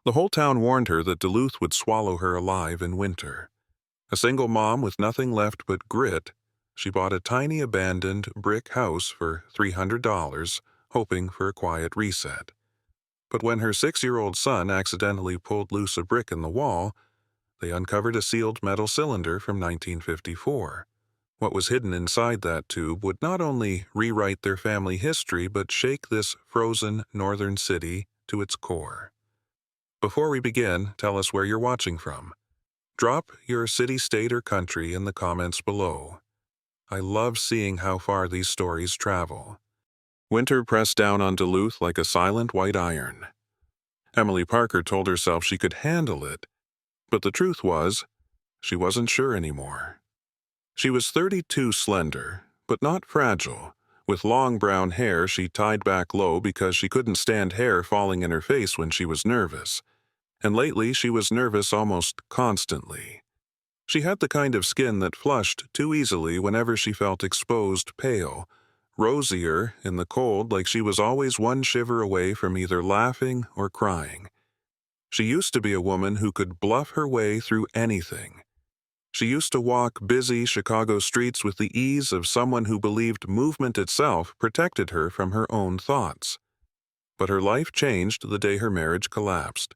The whole town warned her that Duluth would swallow her alive in winter. A single mom with nothing left but grit, she bought a tiny abandoned brick house for $300, hoping for a quiet reset. But when her 6-year-old son accidentally pulled loose a brick in the wall, they uncovered a sealed metal cylinder from 1954. What was hidden inside that tube would not only rewrite their family history but shake this frozen northern city to its core. Before we begin, tell us where you're watching from. Drop your city, state, or country in the comments below. I love seeing how far these stories travel. Winter pressed down on Duluth like a silent white iron. Emily Parker told herself she could handle it, but the truth was, she wasn't sure anymore. She was 32, slender, but not fragile. With long brown hair she tied back low because she couldn't stand hair falling in her face when she was nervous. And lately she was nervous almost constantly. She had the kind of skin that flushed too easily whenever she felt exposed pale, rosier in the cold like she was always one shiver away from either laughing or crying. She used to be a woman who could bluff her way through anything. She used to walk busy Chicago streets with the ease of someone who believed movement itself protected her from her own thoughts. But her life changed the day her marriage collapsed.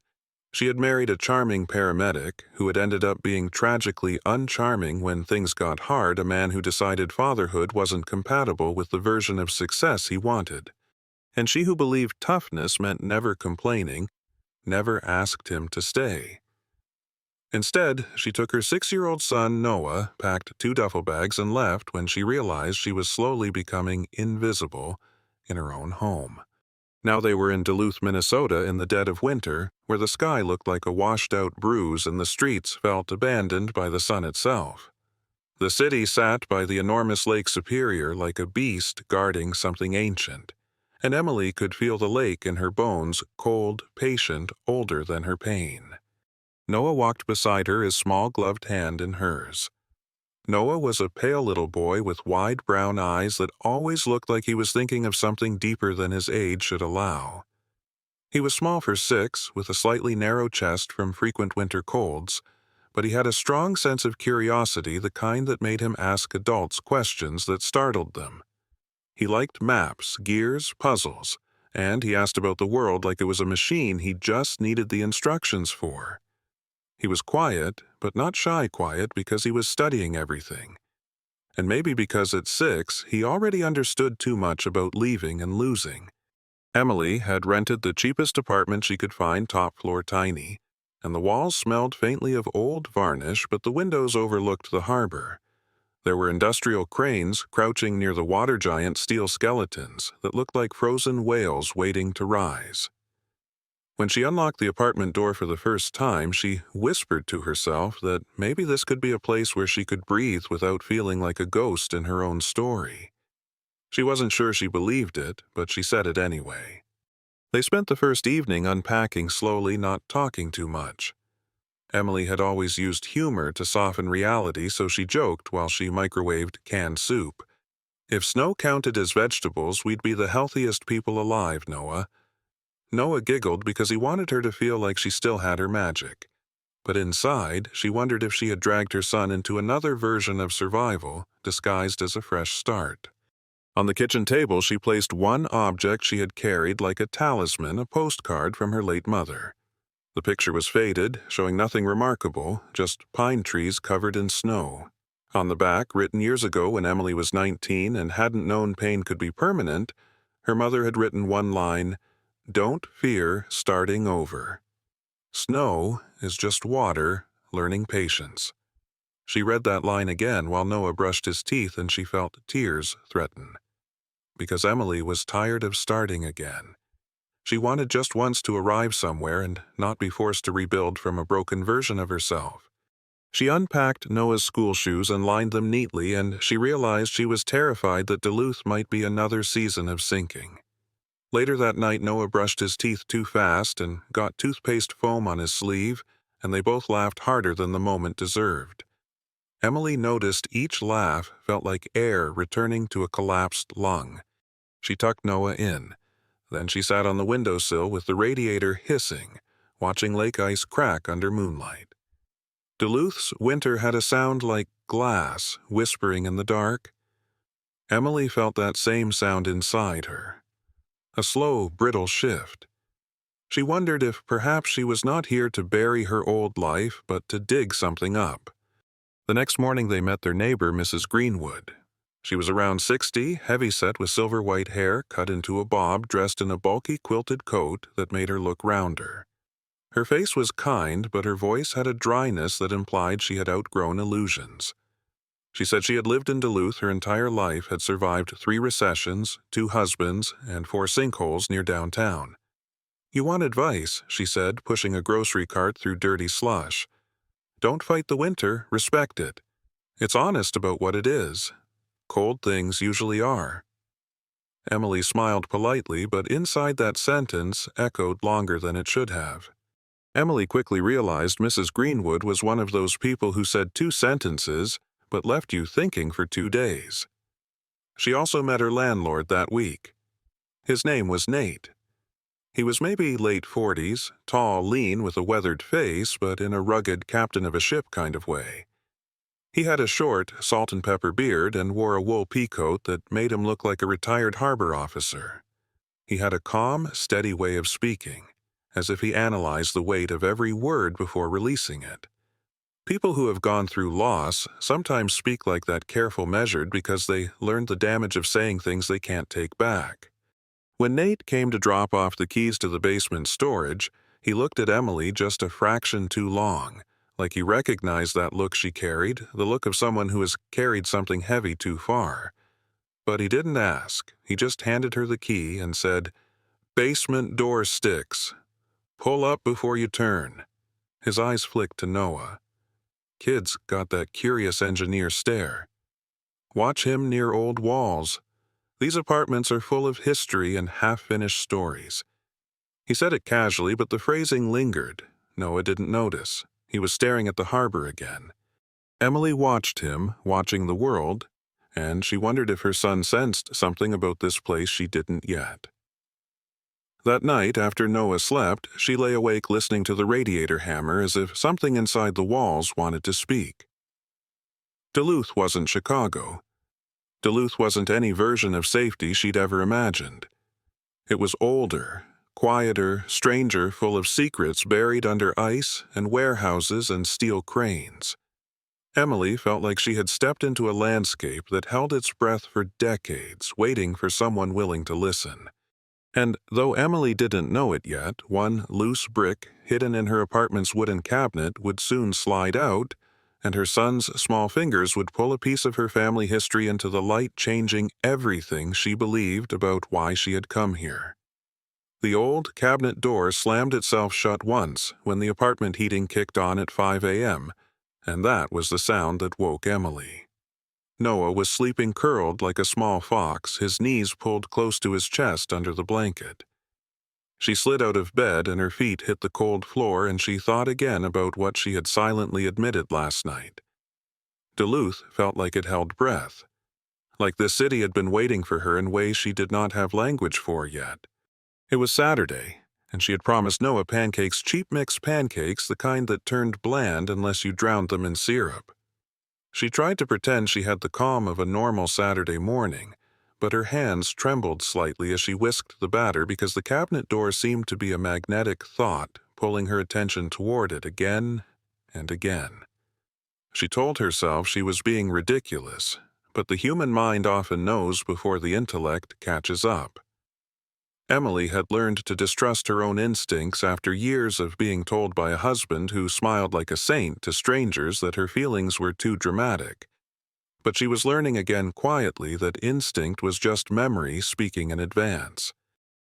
She had married a charming paramedic who had ended up being tragically uncharming when things got hard, a man who decided fatherhood wasn't compatible with the version of success he wanted. And she who believed toughness meant never complaining, never asked him to stay. Instead, she took her 6-year-old son, Noah, packed 2 duffel bags, and left when she realized she was slowly becoming invisible in her own home. Now they were in Duluth, Minnesota in the dead of winter, where the sky looked like a washed-out bruise and the streets felt abandoned by the sun itself. The city sat by the enormous Lake Superior like a beast guarding something ancient, and Emily could feel the lake in her bones, cold, patient, older than her pain. Noah walked beside her, his small gloved hand in hers. Noah was a pale little boy with wide brown eyes that always looked like he was thinking of something deeper than his age should allow. He was small for 6, with a slightly narrow chest from frequent winter colds, but he had a strong sense of curiosity, the kind that made him ask adults questions that startled them. He liked maps, gears, puzzles, and he asked about the world like it was a machine he just needed the instructions for. He was quiet, but not shy quiet, because he was studying everything. And maybe because at 6, he already understood too much about leaving and losing. Emily had rented the cheapest apartment she could find, top floor tiny, and the walls smelled faintly of old varnish, but the windows overlooked the harbor. There were industrial cranes crouching near the water giant steel skeletons that looked like frozen whales waiting to rise. When she unlocked the apartment door for the first time, she whispered to herself that maybe this could be a place where she could breathe without feeling like a ghost in her own story. She wasn't sure she believed it, but she said it anyway. They spent the first evening unpacking slowly, not talking too much. Emily had always used humor to soften reality, so she joked while she microwaved canned soup. "If snow counted as vegetables, we'd be the healthiest people alive, Noah." Noah giggled because he wanted her to feel like she still had her magic. But inside, she wondered if she had dragged her son into another version of survival, disguised as a fresh start. On the kitchen table, she placed one object she had carried like a talisman, a postcard from her late mother. The picture was faded, showing nothing remarkable, just pine trees covered in snow. On the back, written years ago when Emily was 19 and hadn't known pain could be permanent, her mother had written one line, "Don't fear starting over. Snow is just water, learning patience." She read that line again while Noah brushed his teeth, and she felt tears threaten. Because Emily was tired of starting again. She wanted just once to arrive somewhere and not be forced to rebuild from a broken version of herself. She unpacked Noah's school shoes and lined them neatly, and she realized she was terrified that Duluth might be another season of sinking. Later that night, Noah brushed his teeth too fast and got toothpaste foam on his sleeve, and they both laughed harder than the moment deserved. Emily noticed each laugh felt like air returning to a collapsed lung. She tucked Noah in. Then she sat on the windowsill with the radiator hissing, watching lake ice crack under moonlight. Duluth's winter had a sound like glass whispering in the dark. Emily felt that same sound inside her. A slow, brittle shift. She wondered if perhaps she was not here to bury her old life, but to dig something up. The next morning they met their neighbor, Mrs. Greenwood. She was around 60, heavy-set with silver-white hair cut into a bob, dressed in a bulky quilted coat that made her look rounder. Her face was kind, but her voice had a dryness that implied she had outgrown illusions. She said she had lived in Duluth her entire life, had survived 3 recessions, 2 husbands, and 4 sinkholes near downtown. "You want advice," she said, pushing a grocery cart through dirty slush. "Don't fight the winter, respect it. It's honest about what it is. Cold things usually are." Emily smiled politely, but inside that sentence echoed longer than it should have. Emily quickly realized Mrs. Greenwood was one of those people who said 2 sentences, but left you thinking for 2 days. She also met her landlord that week. His name was Nate. He was maybe late 40s, tall, lean, with a weathered face, but in a rugged captain-of-a-ship kind of way. He had a short, salt-and-pepper beard and wore a wool peacoat that made him look like a retired harbor officer. He had a calm, steady way of speaking, as if he analyzed the weight of every word before releasing it. People who have gone through loss sometimes speak like that, careful, measured, because they learned the damage of saying things they can't take back. When Nate came to drop off the keys to the basement storage, he looked at Emily just a fraction too long, like he recognized that look she carried, the look of someone who has carried something heavy too far. But he didn't ask. He just handed her the key and said, "Basement door sticks. Pull up before you turn." His eyes flicked to Noah. Kids got that curious engineer stare. Watch him near old walls. These apartments are full of history and half-finished stories. He said it casually, but the phrasing lingered. Noah didn't notice. He was staring at the harbor again. Emily watched him, watching the world, and she wondered if her son sensed something about this place she didn't yet. That night, after Noah slept, she lay awake listening to the radiator hammer as if something inside the walls wanted to speak. Duluth wasn't Chicago. Duluth wasn't any version of safety she'd ever imagined. It was older, quieter, stranger, full of secrets buried under ice and warehouses and steel cranes. Emily felt like she had stepped into a landscape that held its breath for decades, waiting for someone willing to listen. And though Emily didn't know it yet, one loose brick hidden in her apartment's wooden cabinet would soon slide out, and her son's small fingers would pull a piece of her family history into the light, changing everything she believed about why she had come here. The old cabinet door slammed itself shut once when the apartment heating kicked on at 5 a.m., and that was the sound that woke Emily. Noah was sleeping curled like a small fox, his knees pulled close to his chest under the blanket. She slid out of bed and her feet hit the cold floor, and she thought again about what she had silently admitted last night. Duluth felt like it held breath, like the city had been waiting for her in ways she did not have language for yet. It was Saturday, and she had promised Noah pancakes, cheap mix pancakes, the kind that turned bland unless you drowned them in syrup. She tried to pretend she had the calm of a normal Saturday morning, but her hands trembled slightly as she whisked the batter because the cabinet door seemed to be a magnetic thought, pulling her attention toward it again and again. She told herself she was being ridiculous, but the human mind often knows before the intellect catches up. Emily had learned to distrust her own instincts after years of being told by a husband who smiled like a saint to strangers that her feelings were too dramatic. But she was learning again quietly that instinct was just memory speaking in advance.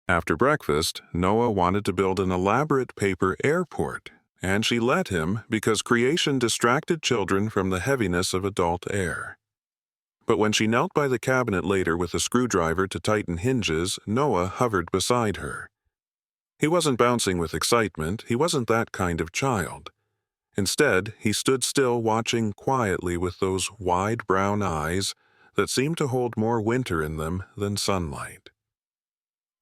After breakfast, Noah wanted to build an elaborate paper airport, and she let him because creation distracted children from the heaviness of adult air. But when she knelt by the cabinet later with a screwdriver to tighten hinges, Noah hovered beside her. He wasn't bouncing with excitement, he wasn't that kind of child. Instead, he stood still, watching quietly with those wide brown eyes that seemed to hold more winter in them than sunlight.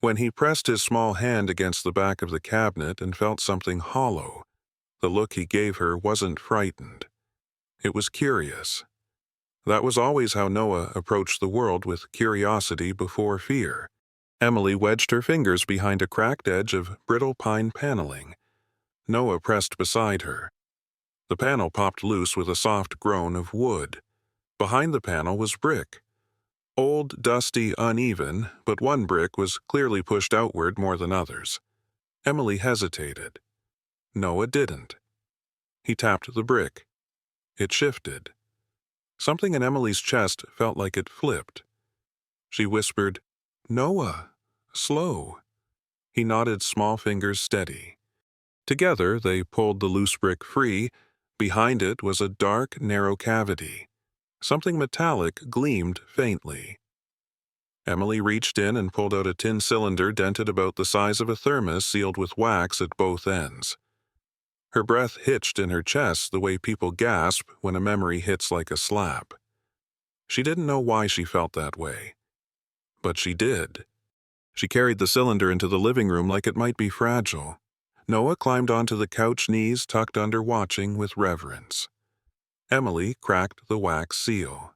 When he pressed his small hand against the back of the cabinet and felt something hollow, the look he gave her wasn't frightened. It was curious. That was always how Noah approached the world, with curiosity before fear. Emily wedged her fingers behind a cracked edge of brittle pine paneling. Noah pressed beside her. The panel popped loose with a soft groan of wood. Behind the panel was brick. Old, dusty, uneven, but one brick was clearly pushed outward more than others. Emily hesitated. Noah didn't. He tapped the brick. It shifted. Something in Emily's chest felt like it flipped. She whispered, "Noah, slow." He nodded, small fingers steady. Together, they pulled the loose brick free. Behind it was a dark, narrow cavity. Something metallic gleamed faintly. Emily reached in and pulled out a tin cylinder dented about the size of a thermos, sealed with wax at both ends. Her breath hitched in her chest the way people gasp when a memory hits like a slap. She didn't know why she felt that way. But she did. She carried the cylinder into the living room like it might be fragile. Noah climbed onto the couch, knees tucked under, watching with reverence. Emily cracked the wax seal.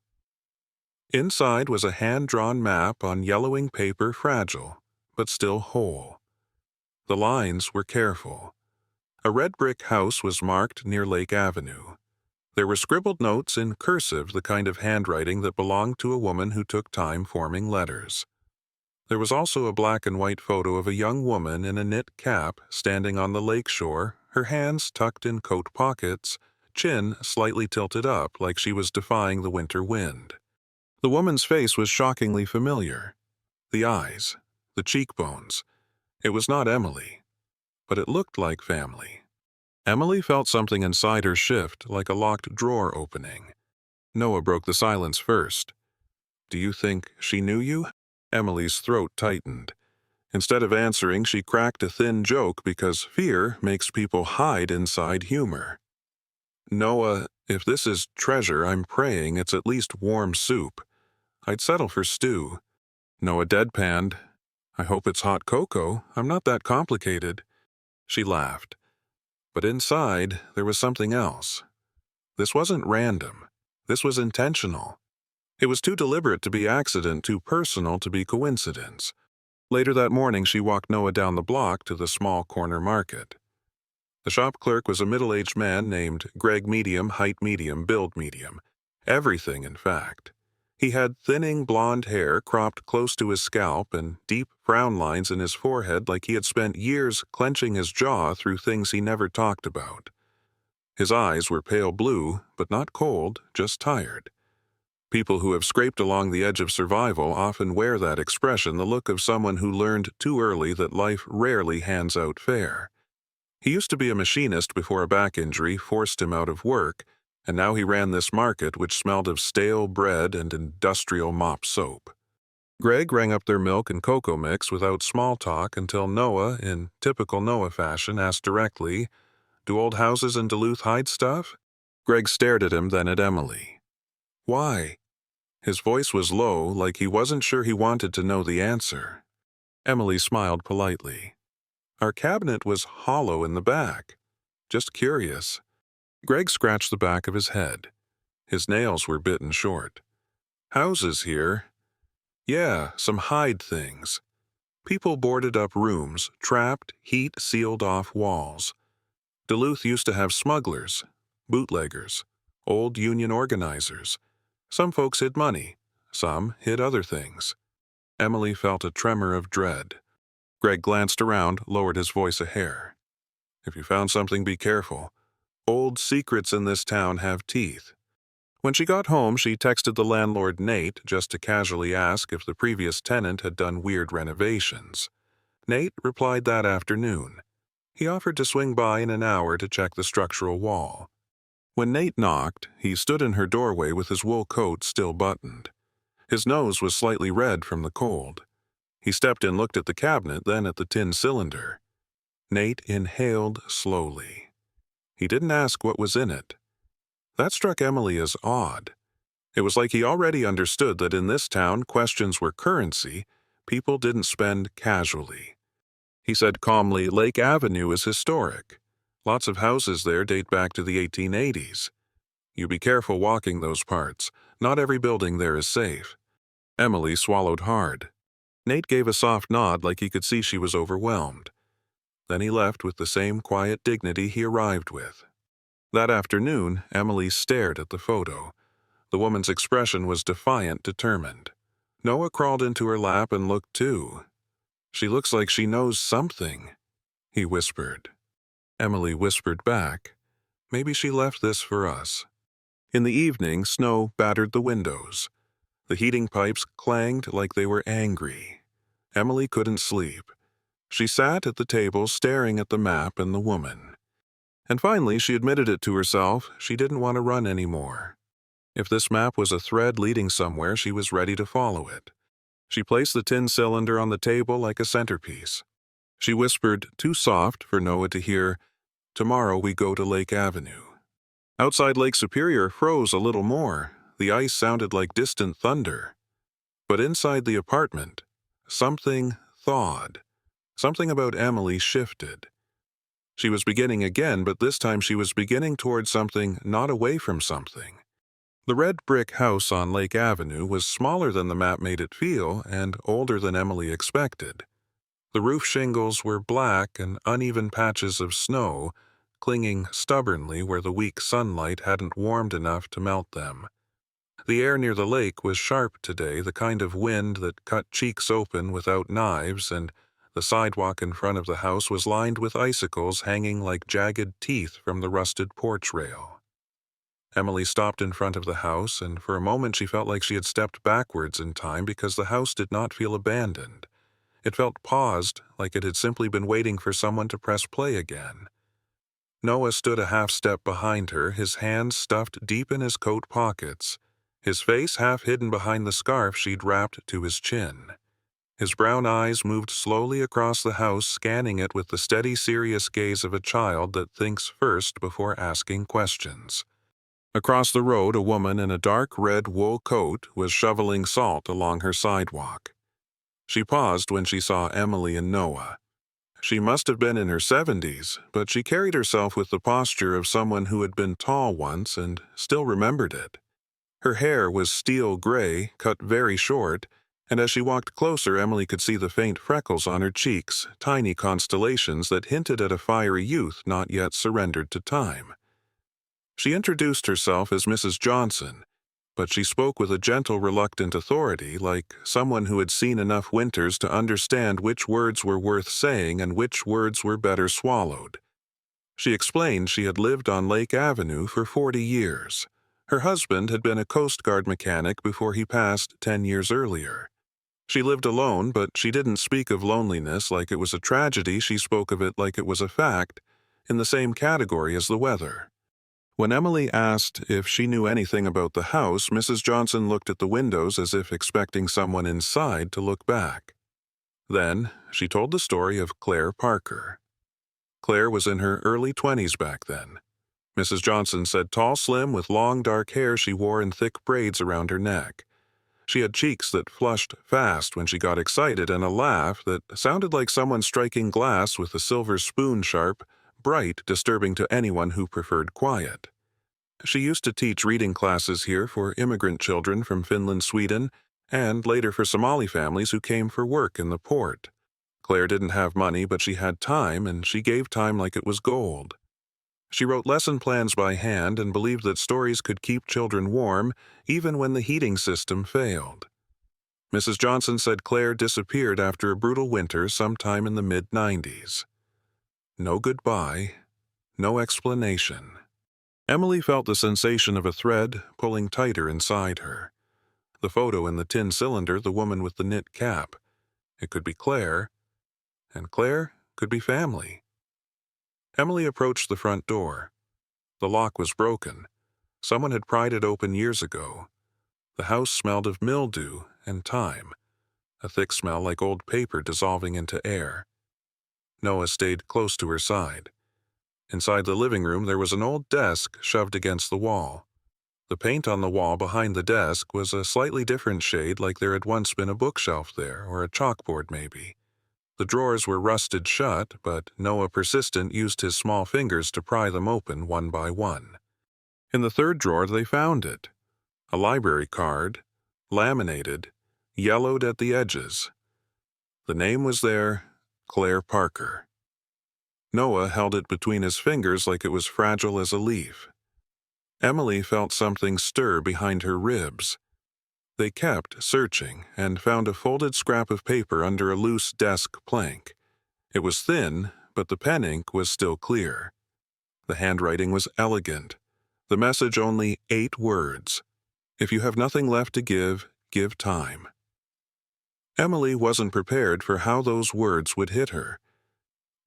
Inside was a hand-drawn map on yellowing paper, fragile, but still whole. The lines were careful. A red brick house was marked near Lake Avenue. There were scribbled notes in cursive, the kind of handwriting that belonged to a woman who took time forming letters. There was also a black and white photo of a young woman in a knit cap standing on the lake shore, her hands tucked in coat pockets, chin slightly tilted up like she was defying the winter wind. The woman's face was shockingly familiar. The eyes, the cheekbones. It was not Emily, but it looked like family. Emily felt something inside her shift, like a locked drawer opening. Noah broke the silence first. "Do you think she knew you?" Emily's throat tightened. Instead of answering, she cracked a thin joke, because fear makes people hide inside humor. "Noah, if this is treasure, I'm praying it's at least warm soup. I'd settle for stew." Noah deadpanned. "I hope it's hot cocoa. I'm not that complicated." She laughed. But inside, there was something else. This wasn't random. This was intentional. It was too deliberate to be accident, too personal to be coincidence. Later that morning, she walked Noah down the block to the small corner market. The shop clerk was a middle-aged man named Greg Medium, height medium, build medium. Everything, in fact. He had thinning blonde hair cropped close to his scalp and deep frown lines in his forehead, like he had spent years clenching his jaw through things he never talked about. His eyes were pale blue, but not cold, just tired. People who have scraped along the edge of survival often wear that expression, the look of someone who learned too early that life rarely hands out fair. He used to be a machinist before a back injury forced him out of work, and now he ran this market which smelled of stale bread and industrial mop soap. Greg rang up their milk and cocoa mix without small talk until Noah, in typical Noah fashion, asked directly, "Do old houses in Duluth hide stuff?" Greg stared at him, then at Emily. "Why?" His voice was low, like he wasn't sure he wanted to know the answer. Emily smiled politely. "Our cabinet was hollow in the back. Just curious." Greg scratched the back of his head. His nails were bitten short. "Houses here? Yeah, some hide things. People boarded up rooms, trapped, heat sealed off walls. Duluth used to have smugglers, bootleggers, old union organizers. Some folks hid money, some hid other things." Emily felt a tremor of dread. Greg glanced around, lowered his voice a hair. "If you found something, be careful. Old secrets in this town have teeth." When she got home, she texted the landlord, Nate, just to casually ask if the previous tenant had done weird renovations. Nate replied that afternoon. He offered to swing by in an hour to check the structural wall. When Nate knocked, he stood in her doorway with his wool coat still buttoned. His nose was slightly red from the cold. He stepped in, looked at the cabinet, then at the tin cylinder. Nate inhaled slowly. He didn't ask what was in it. That struck Emily as odd. It was like he already understood that in this town questions were currency, people didn't spend casually. He said calmly, "Lake Avenue is historic. Lots of houses there date back to the 1880s. You be careful walking those parts. Not every building there is safe." Emily swallowed hard. Nate gave a soft nod like he could see she was overwhelmed. Then he left with the same quiet dignity he arrived with. That afternoon, Emily stared at the photo. The woman's expression was defiant, determined. Noah crawled into her lap and looked too. "She looks like she knows something," he whispered. Emily whispered back, "Maybe she left this for us." In the evening, snow battered the windows. The heating pipes clanged like they were angry. Emily couldn't sleep. She sat at the table staring at the map and the woman. And finally, she admitted it to herself, she didn't want to run anymore. If this map was a thread leading somewhere, she was ready to follow it. She placed the tin cylinder on the table like a centerpiece. She whispered, too soft for Noah to hear, "Tomorrow we go to Lake Avenue." Outside Lake Superior froze a little more. The ice sounded like distant thunder. But inside the apartment, something thawed. Something about Emily shifted. She was beginning again, but this time she was beginning toward something, not away from something. The red brick house on Lake Avenue was smaller than the map made it feel and older than Emily expected. The roof shingles were black and uneven patches of snow, clinging stubbornly where the weak sunlight hadn't warmed enough to melt them. The air near the lake was sharp today, the kind of wind that cut cheeks open without knives, and the sidewalk in front of the house was lined with icicles hanging like jagged teeth from the rusted porch rail. Emily stopped in front of the house, and for a moment she felt like she had stepped backwards in time because the house did not feel abandoned. It felt paused, like it had simply been waiting for someone to press play again. Noah stood a half step behind her, his hands stuffed deep in his coat pockets, his face half hidden behind the scarf she'd wrapped to his chin. His brown eyes moved slowly across the house, scanning it with the steady, serious gaze of a child that thinks first before asking questions. Across the road, a woman in a dark red wool coat was shoveling salt along her sidewalk. She paused when she saw Emily and Noah. She must have been in her 70s, but she carried herself with the posture of someone who had been tall once and still remembered it. Her hair was steel gray, cut very short, and as she walked closer, Emily could see the faint freckles on her cheeks, tiny constellations that hinted at a fiery youth not yet surrendered to time. She introduced herself as Mrs. Johnson, but she spoke with a gentle, reluctant authority, like someone who had seen enough winters to understand which words were worth saying and which words were better swallowed. She explained she had lived on Lake Avenue for 40 years. Her husband had been a Coast Guard mechanic before he passed 10 years earlier. She lived alone, but she didn't speak of loneliness like it was a tragedy. She spoke of it like it was a fact, in the same category as the weather. When Emily asked if she knew anything about the house, Mrs. Johnson looked at the windows as if expecting someone inside to look back. Then she told the story of Claire Parker. Claire was in her early 20s back then. Mrs. Johnson said tall, slim, with long dark hair she wore in thick braids around her neck. She had cheeks that flushed fast when she got excited and a laugh that sounded like someone striking glass with a silver spoon, sharp, bright, disturbing to anyone who preferred quiet. She used to teach reading classes here for immigrant children from Finland, Sweden, and later for Somali families who came for work in the port. Claire didn't have money, but she had time, and she gave time like it was gold. She wrote lesson plans by hand and believed that stories could keep children warm even when the heating system failed. Mrs. Johnson said Claire disappeared after a brutal winter sometime in the mid-90s. No goodbye, no explanation. Emily felt the sensation of a thread pulling tighter inside her. The photo in the tin cylinder, the woman with the knit cap. It could be Claire, and Claire could be family. Emily approached the front door. The lock was broken. Someone had pried it open years ago. The house smelled of mildew and time, a thick smell like old paper dissolving into air. Noah stayed close to her side. Inside the living room, there was an old desk shoved against the wall. The paint on the wall behind the desk was a slightly different shade, like there had once been a bookshelf there, or a chalkboard maybe. The drawers were rusted shut, but Noah Persistent used his small fingers to pry them open one by one. In the third drawer they found it. A library card, laminated, yellowed at the edges. The name was there, Claire Parker. Noah held it between his fingers like it was fragile as a leaf. Emily felt something stir behind her ribs. They kept searching and found a folded scrap of paper under a loose desk plank. It was thin, but the pen ink was still clear. The handwriting was elegant. The message only 8 words. If you have nothing left to give, give time. Emily wasn't prepared for how those words would hit her.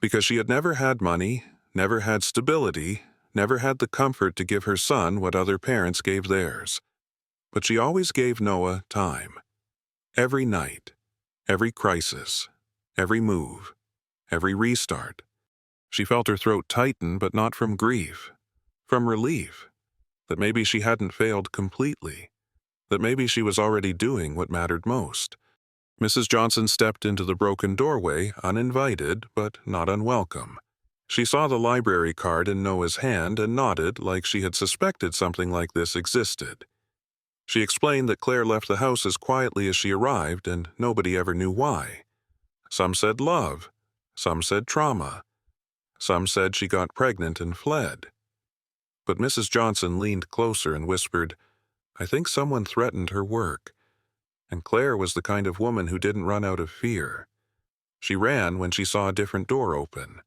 Because she had never had money, never had stability, never had the comfort to give her son what other parents gave theirs. But she always gave Noah time. Every night, every crisis, every move, every restart. She felt her throat tighten, but not from grief, from relief, that maybe she hadn't failed completely, that maybe she was already doing what mattered most. Mrs. Johnson stepped into the broken doorway, uninvited, but not unwelcome. She saw the library card in Noah's hand and nodded like she had suspected something like this existed. She explained that Claire left the house as quietly as she arrived, and nobody ever knew why. Some said love. Some said trauma. Some said she got pregnant and fled. But Mrs. Johnson leaned closer and whispered, "I think someone threatened her work." And Claire was the kind of woman who didn't run out of fear. She ran when she saw a different door open.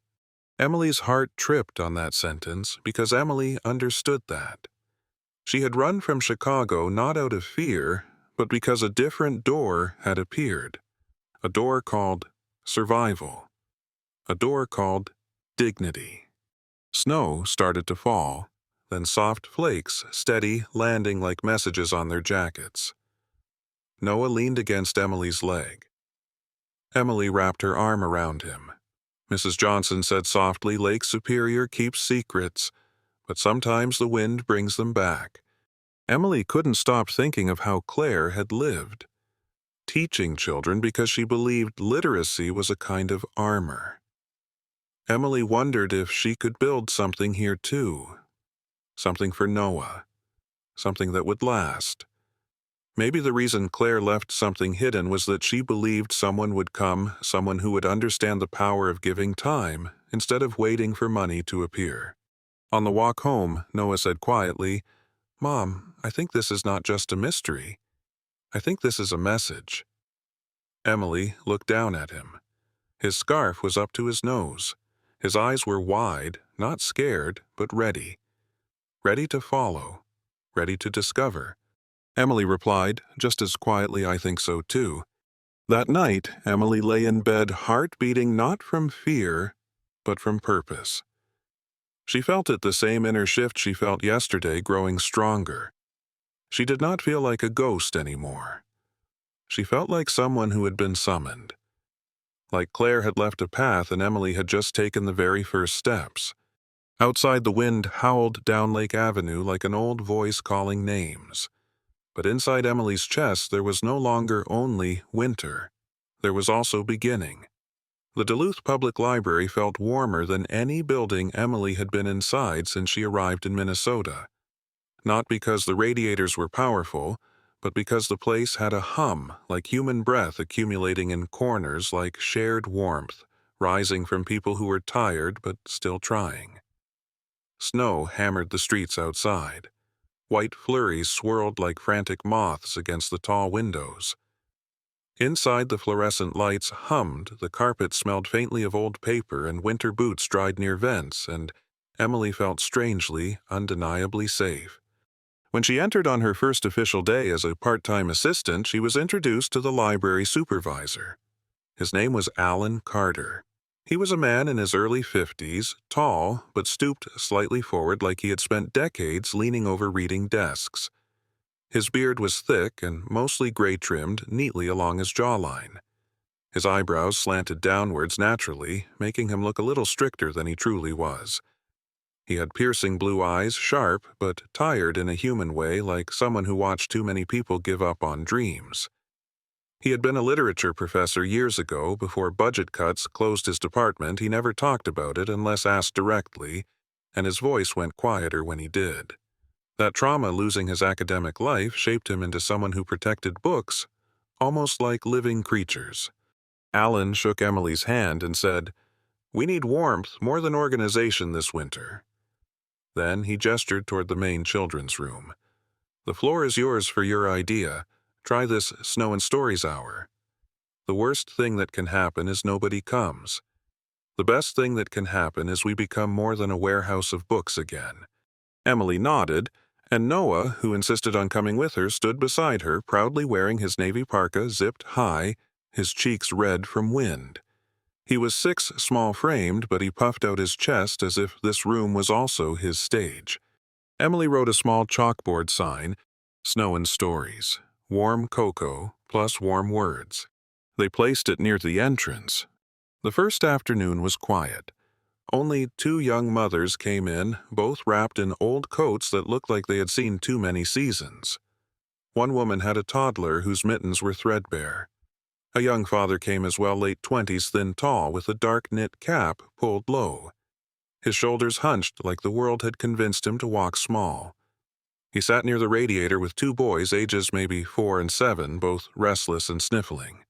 Emily's heart tripped on that sentence because Emily understood that. She had run from Chicago not out of fear, but because a different door had appeared. A door called survival. A door called dignity. Snow started to fall, then soft flakes, steady, landing like messages on their jackets. Noah leaned against Emily's leg. Emily wrapped her arm around him. Mrs. Johnson said softly, "Lake Superior keeps secrets, but sometimes the wind brings them back." Emily couldn't stop thinking of how Claire had lived, teaching children because she believed literacy was a kind of armor. Emily wondered if she could build something here too, something for Noah, something that would last. Maybe the reason Claire left something hidden was that she believed someone would come, someone who would understand the power of giving time instead of waiting for money to appear. On the walk home, Noah said quietly, "Mom, I think this is not just a mystery. I think this is a message." Emily looked down at him. His scarf was up to his nose. His eyes were wide, not scared, but ready. Ready to follow, ready to discover. Emily replied, just as quietly, "I think so too." That night, Emily lay in bed, heart beating not from fear, but from purpose. She felt it the same inner shift she felt yesterday, growing stronger. She did not feel like a ghost anymore. She felt like someone who had been summoned. Like Claire had left a path and Emily had just taken the very first steps. Outside, the wind howled down Lake Avenue like an old voice calling names. But inside Emily's chest there was no longer only winter. There was also beginning. The Duluth Public Library felt warmer than any building Emily had been inside since she arrived in Minnesota. Not because the radiators were powerful, but because the place had a hum like human breath accumulating in corners, like shared warmth, rising from people who were tired but still trying. Snow hammered the streets outside. White flurries swirled like frantic moths against the tall windows. Inside, the fluorescent lights hummed, the carpet smelled faintly of old paper, and winter boots dried near vents, and Emily felt strangely, undeniably safe. When she entered on her first official day as a part-time assistant, she was introduced to the library supervisor. His name was Alan Carter. He was a man in his early 50s, tall, but stooped slightly forward like he had spent decades leaning over reading desks. His beard was thick and mostly gray-trimmed neatly along his jawline. His eyebrows slanted downwards naturally, making him look a little stricter than he truly was. He had piercing blue eyes, sharp but tired in a human way, like someone who watched too many people give up on dreams. He had been a literature professor years ago. Before budget cuts closed his department, he never talked about it unless asked directly, and his voice went quieter when he did. That trauma losing his academic life shaped him into someone who protected books, almost like living creatures. Alan shook Emily's hand and said, "We need warmth more than organization this winter." Then he gestured toward the main children's room. "The floor is yours for your idea. Try this Snow and Stories hour. The worst thing that can happen is nobody comes. The best thing that can happen is we become more than a warehouse of books again." Emily nodded, and Noah, who insisted on coming with her, stood beside her, proudly wearing his navy parka zipped high, his cheeks red from wind. He was 6 small-framed, but he puffed out his chest as if this room was also his stage. Emily wrote a small chalkboard sign, "Snow and Stories, warm cocoa plus warm words." They placed it near the entrance. The first afternoon was quiet. Only 2 young mothers came in, both wrapped in old coats that looked like they had seen too many seasons. One woman had a toddler whose mittens were threadbare. A young father came as well, late 20s, thin tall, with a dark knit cap pulled low. His shoulders hunched like the world had convinced him to walk small. He sat near the radiator with 2 boys, ages maybe 4 and 7, both restless and sniffling.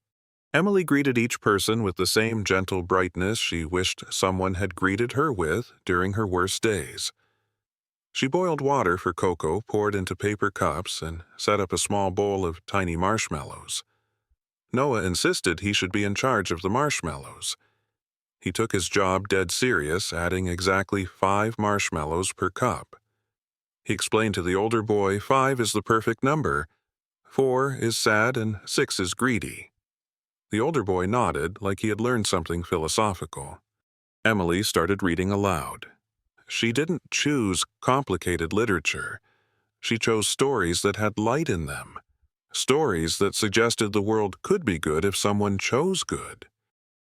Emily greeted each person with the same gentle brightness she wished someone had greeted her with during her worst days. She boiled water for Coco, poured into paper cups, and set up a small bowl of tiny marshmallows. Noah insisted he should be in charge of the marshmallows. He took his job dead serious, adding exactly 5 marshmallows per cup. He explained to the older boy 5 is the perfect number, 4 is sad, and 6 is greedy. The older boy nodded like he had learned something philosophical. Emily started reading aloud. She didn't choose complicated literature. She chose stories that had light in them. Stories that suggested the world could be good if someone chose good.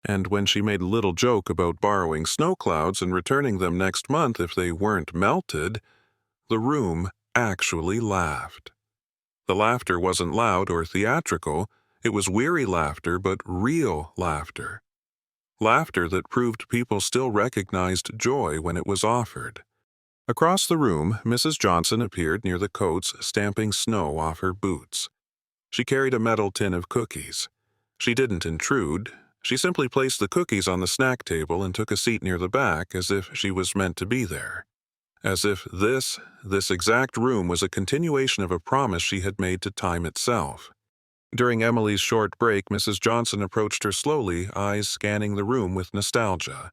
And when she made a little joke about borrowing snow clouds and returning them next month if they weren't melted, the room actually laughed. The laughter wasn't loud or theatrical. It was weary laughter, but real laughter. Laughter that proved people still recognized joy when it was offered. Across the room, Mrs. Johnson appeared near the coats, stamping snow off her boots. She carried a metal tin of cookies. She didn't intrude. She simply placed the cookies on the snack table and took a seat near the back as if she was meant to be there. As if this exact room was a continuation of a promise she had made to time itself. During Emily's short break, Mrs. Johnson approached her slowly, eyes scanning the room with nostalgia.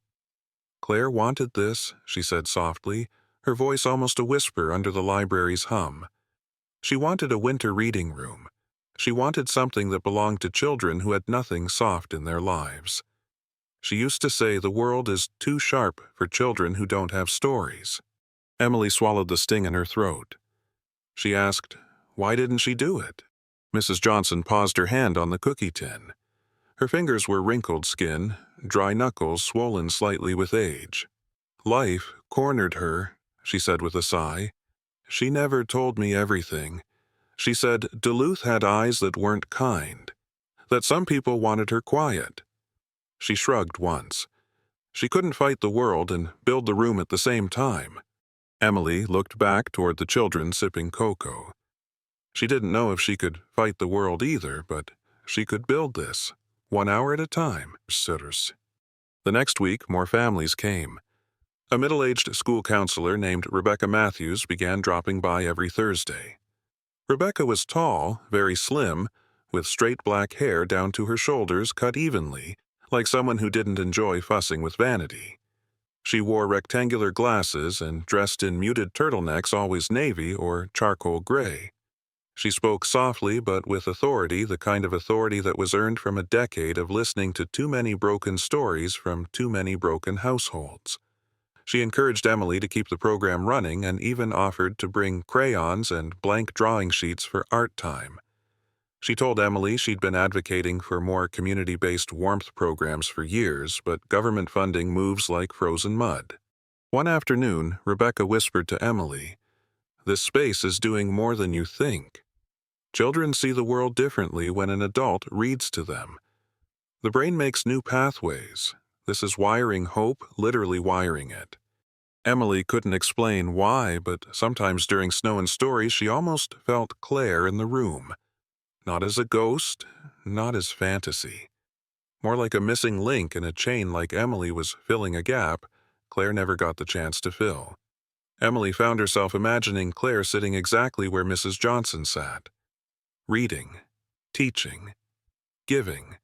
"Claire wanted this," she said softly, her voice almost a whisper under the library's hum. She wanted a winter reading room. She wanted something that belonged to children who had nothing soft in their lives. She used to say the world is too sharp for children who don't have stories. Emily swallowed the sting in her throat. She asked, why didn't she do it? Mrs. Johnson paused her hand on the cookie tin. Her fingers were wrinkled skin, dry knuckles swollen slightly with age. "Life cornered her," she said with a sigh. "She never told me everything. She said Duluth had eyes that weren't kind, that some people wanted her quiet." She shrugged once. She couldn't fight the world and build the room at the same time. Emily looked back toward the children sipping cocoa. She didn't know if she could fight the world either, but she could build this, 1 hour at a time. The next week, more families came. A middle-aged school counselor named Rebecca Matthews began dropping by every Thursday. Rebecca was tall, very slim, with straight black hair down to her shoulders cut evenly, like someone who didn't enjoy fussing with vanity. She wore rectangular glasses and dressed in muted turtlenecks, always navy or charcoal gray. She spoke softly but with authority, the kind of authority that was earned from a decade of listening to too many broken stories from too many broken households. She encouraged Emily to keep the program running and even offered to bring crayons and blank drawing sheets for art time. She told Emily she'd been advocating for more community-based warmth programs for years, but government funding moves like frozen mud. One afternoon, Rebecca whispered to Emily, "This space is doing more than you think." Children see the world differently when an adult reads to them. The brain makes new pathways. This is wiring hope, literally wiring it. Emily couldn't explain why, but sometimes during Snow and Stories she almost felt Claire in the room. Not as a ghost, not as fantasy. More like a missing link in a chain, like Emily was filling a gap Claire never got the chance to fill. Emily found herself imagining Claire sitting exactly where Mrs. Johnson sat. Reading, teaching, giving.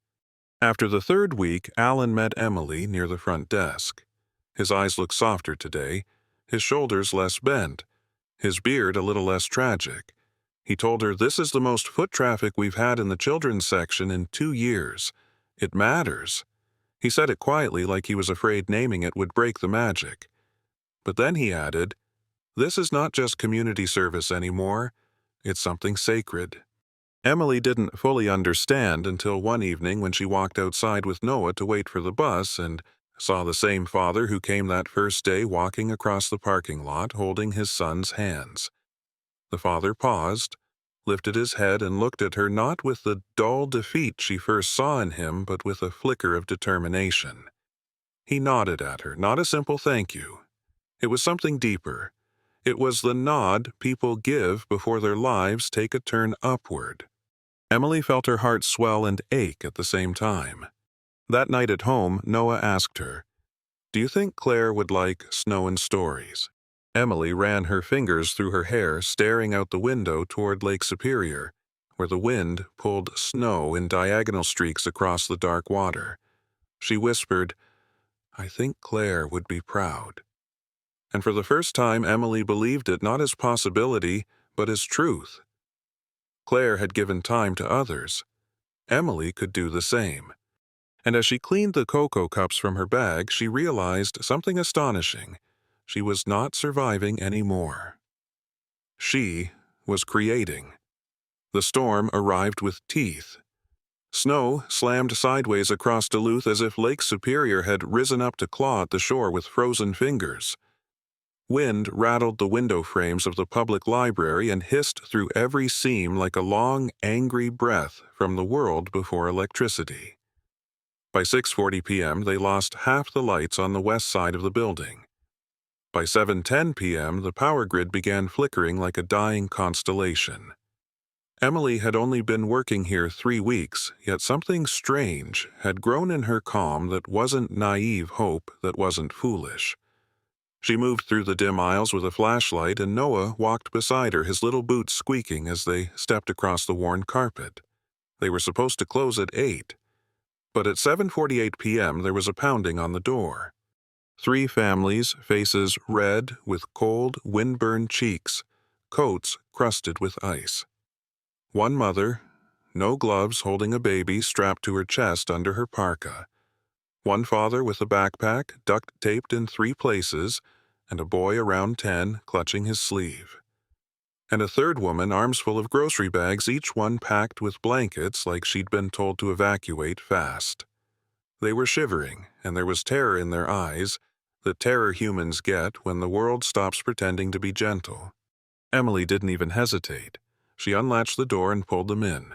After the third week, Alan met Emily near the front desk. His eyes looked softer today, his shoulders less bent, his beard a little less tragic. He told her, "This is the most foot traffic we've had in the children's section in 2 years. It matters." He said it quietly, like he was afraid naming it would break the magic. But then he added, "This is not just community service anymore. It's something sacred." Emily didn't fully understand until one evening when she walked outside with Noah to wait for the bus and saw the same father who came that first day walking across the parking lot holding his son's hands. The father paused, lifted his head and looked at her not with the dull defeat she first saw in him, but with a flicker of determination. He nodded at her, not a simple thank you. It was something deeper. It was the nod people give before their lives take a turn upward. Emily felt her heart swell and ache at the same time. That night at home, Noah asked her, "Do you think Claire would like Snow and Stories?" Emily ran her fingers through her hair, staring out the window toward Lake Superior, where the wind pulled snow in diagonal streaks across the dark water. She whispered, "I think Claire would be proud." And for the first time, Emily believed it not as possibility, but as truth. Claire had given time to others. Emily could do the same. And as she cleaned the cocoa cups from her bag, she realized something astonishing. She was not surviving anymore. She was creating. The storm arrived with teeth. Snow slammed sideways across Duluth as if Lake Superior had risen up to claw at the shore with frozen fingers. Wind rattled the window frames of the public library and hissed through every seam like a long, angry breath from the world before electricity. By 6:40 p.m., they lost half the lights on the west side of the building. By 7:10 p.m., the power grid began flickering like a dying constellation. Emily had only been working here 3 weeks, yet something strange had grown in her calm that wasn't naive hope, that wasn't foolish. She moved through the dim aisles with a flashlight, and Noah walked beside her, his little boots squeaking as they stepped across the worn carpet. They were supposed to close at 8. But at 7:48 p.m. there was a pounding on the door. 3 families, faces red with cold, wind-burned cheeks, coats crusted with ice. One mother, no gloves, holding a baby strapped to her chest under her parka. One father with a backpack, duct-taped in 3 places, and a boy around 10 clutching his sleeve. And a third woman, arms full of grocery bags, each one packed with blankets like she'd been told to evacuate fast. They were shivering, and there was terror in their eyes, the terror humans get when the world stops pretending to be gentle. Emily didn't even hesitate. She unlatched the door and pulled them in.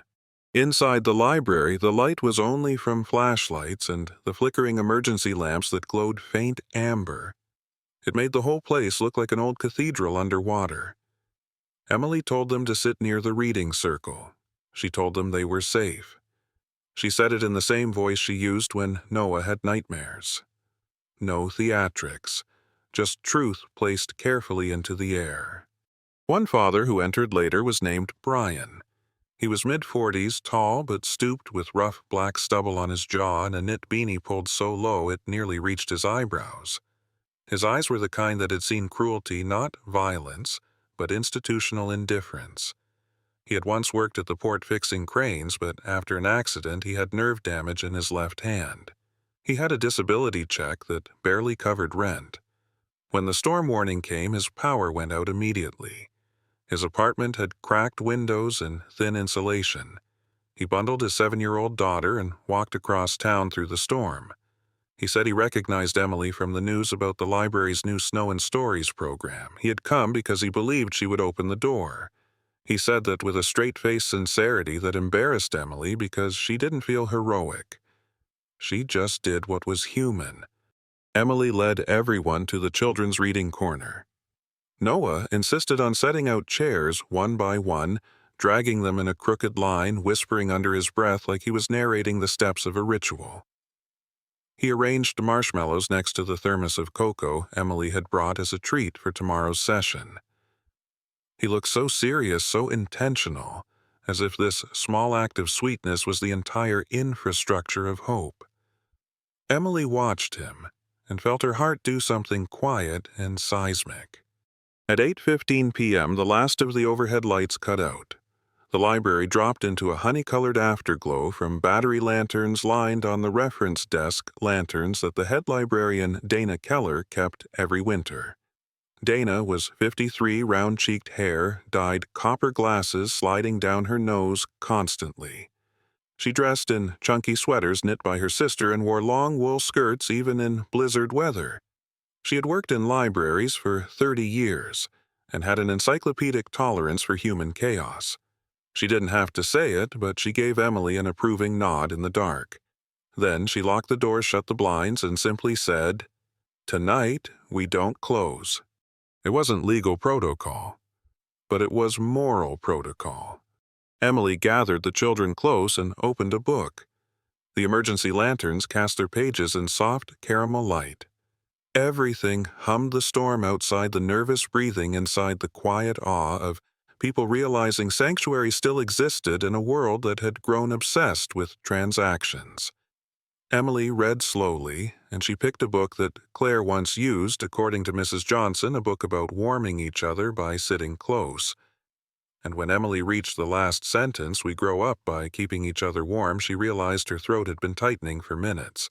Inside the library, the light was only from flashlights and the flickering emergency lamps that glowed faint amber. It made the whole place look like an old cathedral underwater. Emily told them to sit near the reading circle. She told them they were safe. She said it in the same voice she used when Noah had nightmares. No theatrics, just truth placed carefully into the air. One father who entered later was named Brian. He was mid-40s, tall but stooped with rough black stubble on his jaw and a knit beanie pulled so low it nearly reached his eyebrows. His eyes were the kind that had seen cruelty, not violence, but institutional indifference. He had once worked at the port fixing cranes, but after an accident he had nerve damage in his left hand. He had a disability check that barely covered rent. When the storm warning came, his power went out immediately. His apartment had cracked windows and thin insulation. He bundled his 7-year-old daughter and walked across town through the storm. He said he recognized Emily from the news about the library's new Snow and Stories program. He had come because he believed she would open the door. He said that with a straight-faced sincerity that embarrassed Emily because she didn't feel heroic. She just did what was human. Emily led everyone to the children's reading corner. Noah insisted on setting out chairs one by one, dragging them in a crooked line, whispering under his breath like he was narrating the steps of a ritual. He arranged marshmallows next to the thermos of cocoa Emily had brought as a treat for tomorrow's session. He looked so serious, so intentional, as if this small act of sweetness was the entire infrastructure of hope. Emily watched him and felt her heart do something quiet and seismic. At 8:15 p.m., the last of the overhead lights cut out. The library dropped into a honey-colored afterglow from battery lanterns lined on the reference desk lanterns that the head librarian, Dana Keller, kept every winter. Dana was 53, round-cheeked hair, dyed copper glasses sliding down her nose constantly. She dressed in chunky sweaters knit by her sister and wore long wool skirts even in blizzard weather. She had worked in libraries for 30 years and had an encyclopedic tolerance for human chaos. She didn't have to say it, but she gave Emily an approving nod in the dark. Then she locked the door, shut the blinds, and simply said, "Tonight, we don't close." It wasn't legal protocol, but it was moral protocol. Emily gathered the children close and opened a book. The emergency lanterns cast their pages in soft caramel light. Everything hummed the storm outside, the nervous breathing inside, the quiet awe of people realizing sanctuary still existed in a world that had grown obsessed with transactions. Emily read slowly, and she picked a book that Claire once used, according to Mrs. Johnson, a book about warming each other by sitting close. And when Emily reached the last sentence, "We grow up by keeping each other warm," she realized her throat had been tightening for minutes.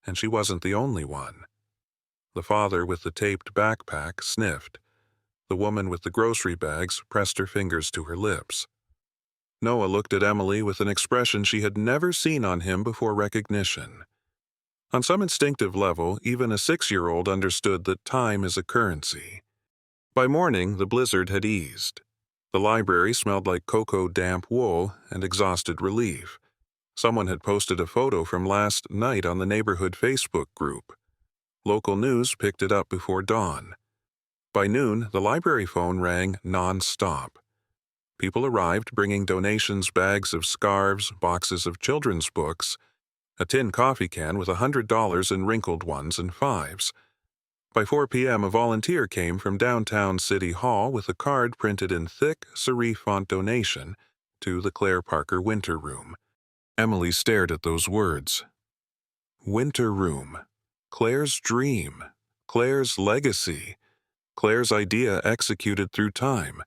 And she wasn't the only one. The father with the taped backpack sniffed. The woman with the grocery bags pressed her fingers to her lips. Noah looked at Emily with an expression she had never seen on him before recognition. On some instinctive level, even a 6-year-old understood that time is a currency. By morning, the blizzard had eased. The library smelled like cocoa damp wool and exhausted relief. Someone had posted a photo from last night on the neighborhood Facebook group. Local news picked it up before dawn. By noon, the library phone rang non-stop. People arrived bringing donations, bags of scarves, boxes of children's books, a tin coffee can with $100 in wrinkled ones and fives. By 4 p.m., a volunteer came from downtown City Hall with a card printed in thick serif font donation to the Claire Parker Winter Room. Emily stared at those words. Winter Room. Claire's dream. Claire's legacy. Claire's idea executed through time.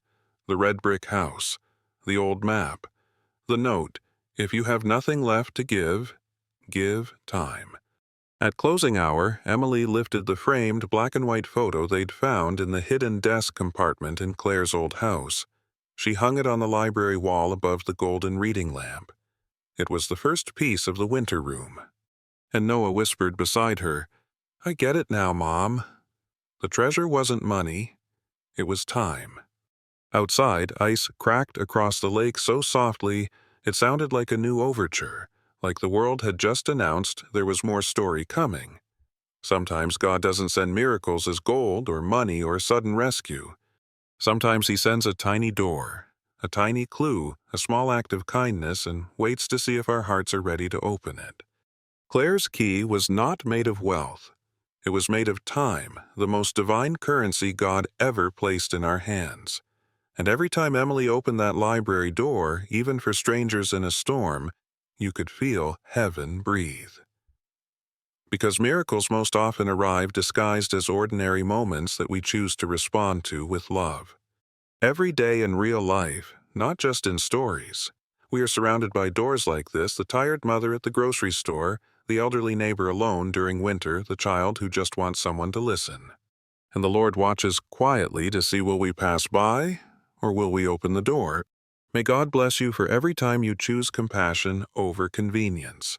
The red brick house. The old map. The note, "If you have nothing left to give, give time." At closing hour, Emily lifted the framed black-and-white photo they'd found in the hidden desk compartment in Claire's old house. She hung it on the library wall above the golden reading lamp. It was the first piece of the Winter Room. And Noah whispered beside her, "I get it now, Mom." The treasure wasn't money. It was time. Outside, ice cracked across the lake so softly it sounded like a new overture, like the world had just announced there was more story coming. Sometimes God doesn't send miracles as gold or money or sudden rescue. Sometimes he sends a tiny door, a tiny clue, a small act of kindness, and waits to see if our hearts are ready to open it. Claire's key was not made of wealth. It was made of time, the most divine currency God ever placed in our hands. And every time Emily opened that library door, even for strangers in a storm, you could feel heaven breathe. Because miracles most often arrive disguised as ordinary moments that we choose to respond to with love. Every day in real life, not just in stories, we are surrounded by doors like this: the tired mother at the grocery store, the elderly neighbor alone during winter, the child who just wants someone to listen. And the Lord watches quietly to see, will we pass by or will we open the door? May God bless you for every time you choose compassion over convenience.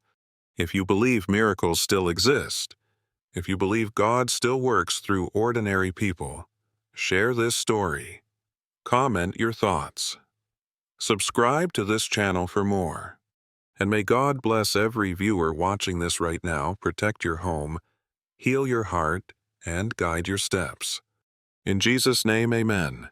If you believe miracles still exist, if you believe God still works through ordinary people, share this story. Comment your thoughts. Subscribe to this channel for more. And may God bless every viewer watching this right now, protect your home, heal your heart, and guide your steps. In Jesus' name, amen.